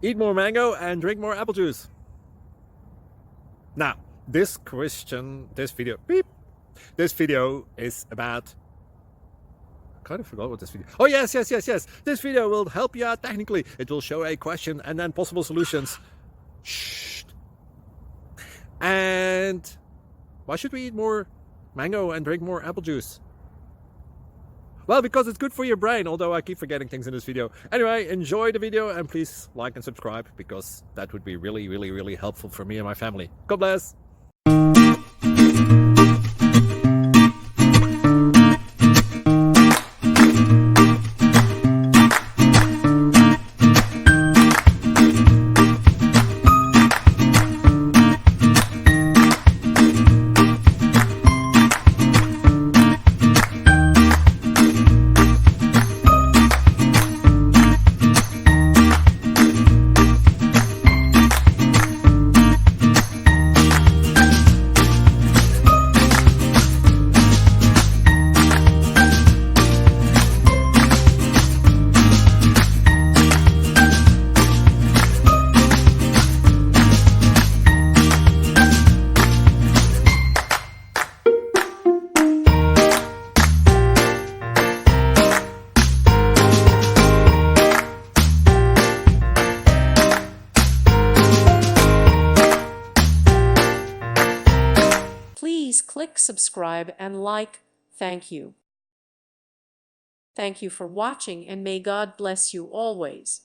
Eat more mango and drink more apple juice. Now, this video is about, I kind of forgot what this video. Oh, yes. This video will help you out technically. It will show a question and then possible solutions. Shh. And why should we eat more mango and drink more apple juice? Well, because it's good for your brain, although I keep forgetting things in this video. Anyway, enjoy the video and please like and subscribe, because that would be really helpful for me and my family. God bless. Please click subscribe and like. Thank you. Thank you for watching, and may God bless you always.